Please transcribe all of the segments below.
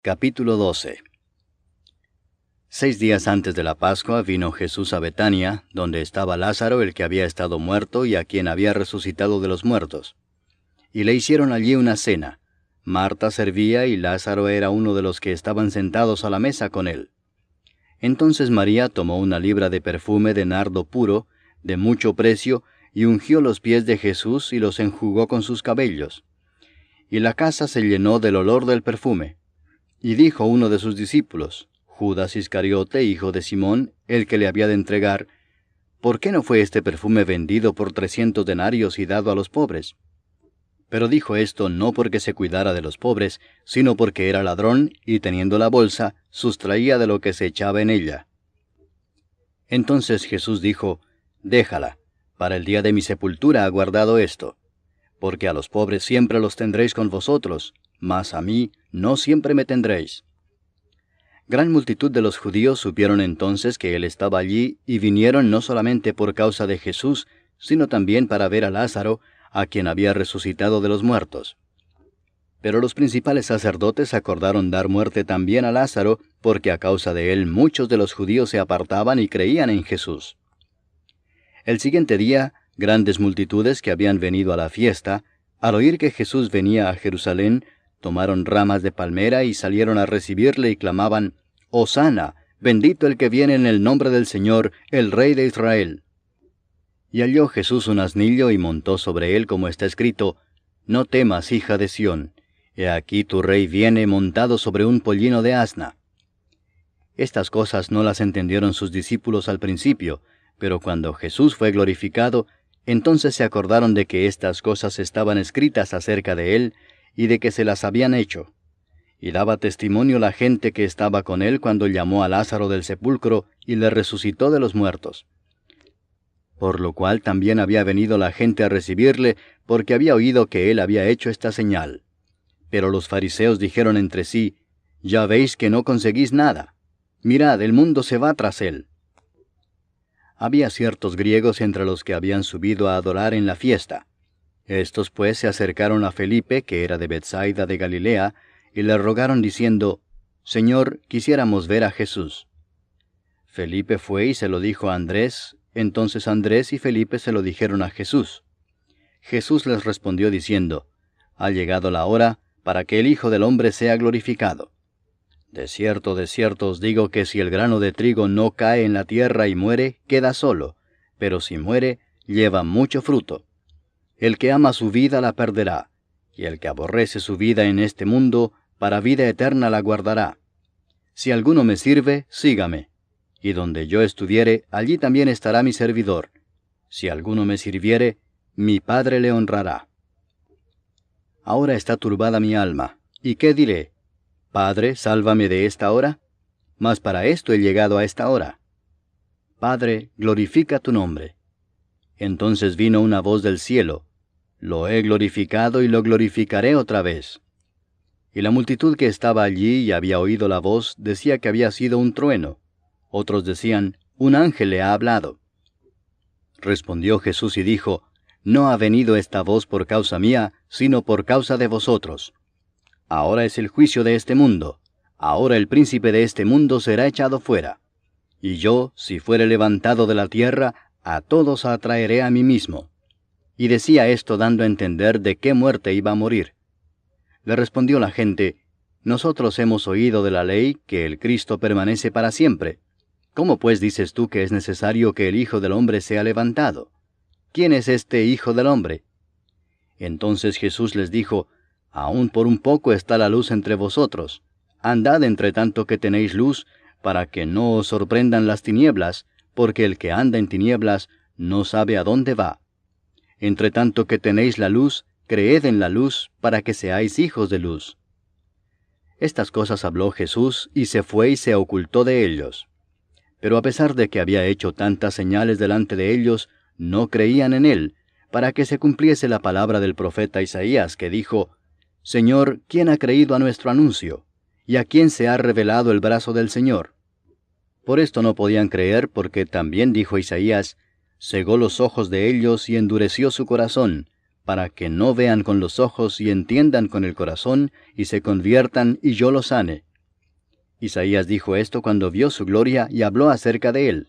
Capítulo 12. 6 días antes de la Pascua vino Jesús a Betania, donde estaba Lázaro, el que había estado muerto y a quien había resucitado de los muertos. Y le hicieron allí una cena. Marta servía y Lázaro era uno de los que estaban sentados a la mesa con él. Entonces María tomó una libra de perfume de nardo puro, de mucho precio, y ungió los pies de Jesús y los enjugó con sus cabellos. Y la casa se llenó del olor del perfume. Y dijo uno de sus discípulos, Judas Iscariote, hijo de Simón, el que le había de entregar, ¿por qué no fue este perfume vendido por 300 denarios y dado a los pobres? Pero dijo esto no porque se cuidara de los pobres, sino porque era ladrón, y teniendo la bolsa, sustraía de lo que se echaba en ella. Entonces Jesús dijo, Déjala, para el día de mi sepultura ha guardado esto, porque a los pobres siempre los tendréis con vosotros, mas a mí no siempre me tendréis. Gran multitud de los judíos supieron entonces que él estaba allí, y vinieron no solamente por causa de Jesús, sino también para ver a Lázaro, a quien había resucitado de los muertos. Pero los principales sacerdotes acordaron dar muerte también a Lázaro, porque a causa de él muchos de los judíos se apartaban y creían en Jesús. El siguiente día, grandes multitudes que habían venido a la fiesta, al oír que Jesús venía a Jerusalén, tomaron ramas de palmera y salieron a recibirle y clamaban, Hosana, bendito el que viene en el nombre del Señor, el Rey de Israel. Y halló Jesús un asnillo y montó sobre él, como está escrito, No temas, hija de Sión, he aquí tu rey viene montado sobre un pollino de asna. Estas cosas no las entendieron sus discípulos al principio, pero cuando Jesús fue glorificado, entonces se acordaron de que estas cosas estaban escritas acerca de él, y de que se las habían hecho. Y daba testimonio la gente que estaba con él cuando llamó a Lázaro del sepulcro y le resucitó de los muertos. Por lo cual también había venido la gente a recibirle, porque había oído que él había hecho esta señal. Pero los fariseos dijeron entre sí, Ya veis que no conseguís nada. Mirad, el mundo se va tras él. Había ciertos griegos entre los que habían subido a adorar en la fiesta. Estos pues se acercaron a Felipe, que era de Betsaida de Galilea, y le rogaron diciendo, Señor, quisiéramos ver a Jesús. Felipe fue y se lo dijo a Andrés, entonces Andrés y Felipe se lo dijeron a Jesús. Jesús les respondió diciendo, Ha llegado la hora para que el Hijo del Hombre sea glorificado. De cierto os digo que si el grano de trigo no cae en la tierra y muere, queda solo, pero si muere, lleva mucho fruto. El que ama su vida la perderá, y el que aborrece su vida en este mundo, para vida eterna la guardará. Si alguno me sirve, sígame, y donde yo estuviere, allí también estará mi servidor. Si alguno me sirviere, mi Padre le honrará. Ahora está turbada mi alma, ¿y qué diré? Padre, sálvame de esta hora, mas para esto he llegado a esta hora. Padre, glorifica tu nombre. Entonces vino una voz del cielo, Lo he glorificado y lo glorificaré otra vez. Y la multitud que estaba allí y había oído la voz decía que había sido un trueno. Otros decían, Un ángel le ha hablado. Respondió Jesús y dijo, No ha venido esta voz por causa mía, sino por causa de vosotros. Ahora es el juicio de este mundo. Ahora el príncipe de este mundo será echado fuera. Y yo, si fuere levantado de la tierra, a todos atraeré a mí mismo. Y decía esto dando a entender de qué muerte iba a morir. Le respondió la gente, Nosotros hemos oído de la ley que el Cristo permanece para siempre. ¿Cómo pues dices tú que es necesario que el Hijo del Hombre sea levantado? ¿Quién es este Hijo del Hombre? Entonces Jesús les dijo, Aún por un poco está la luz entre vosotros. Andad entre tanto que tenéis luz, para que no os sorprendan las tinieblas, porque el que anda en tinieblas no sabe a dónde va. Entre tanto que tenéis la luz, creed en la luz, para que seáis hijos de luz. Estas cosas habló Jesús, y se fue y se ocultó de ellos. Pero a pesar de que había hecho tantas señales delante de ellos, no creían en él, para que se cumpliese la palabra del profeta Isaías, que dijo, Señor, ¿quién ha creído a nuestro anuncio? ¿Y a quién se ha revelado el brazo del Señor? Por esto no podían creer, porque también dijo Isaías, cegó los ojos de ellos y endureció su corazón, para que no vean con los ojos y entiendan con el corazón, y se conviertan y yo los sane. Isaías dijo esto cuando vio su gloria y habló acerca de él.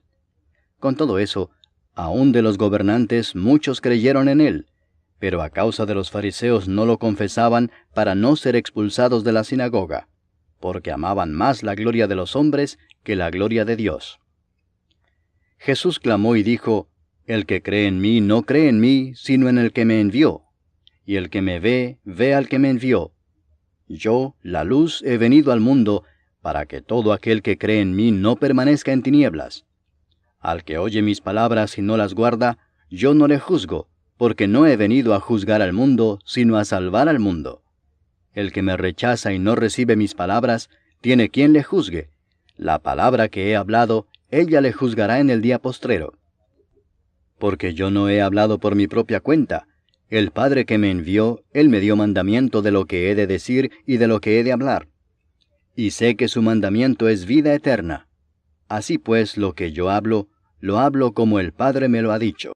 Con todo eso, aun de los gobernantes muchos creyeron en él, pero a causa de los fariseos no lo confesaban para no ser expulsados de la sinagoga, porque amaban más la gloria de los hombres que la gloria de Dios. Jesús clamó y dijo, El que cree en mí no cree en mí, sino en el que me envió. Y el que me ve, ve al que me envió. Yo, la luz, he venido al mundo, para que todo aquel que cree en mí no permanezca en tinieblas. Al que oye mis palabras y no las guarda, yo no le juzgo, porque no he venido a juzgar al mundo, sino a salvar al mundo. El que me rechaza y no recibe mis palabras, tiene quien le juzgue. La palabra que he hablado, ella le juzgará en el día postrero. Porque yo no he hablado por mi propia cuenta. El Padre que me envió, Él me dio mandamiento de lo que he de decir y de lo que he de hablar. Y sé que su mandamiento es vida eterna. Así pues, lo que yo hablo, lo hablo como el Padre me lo ha dicho.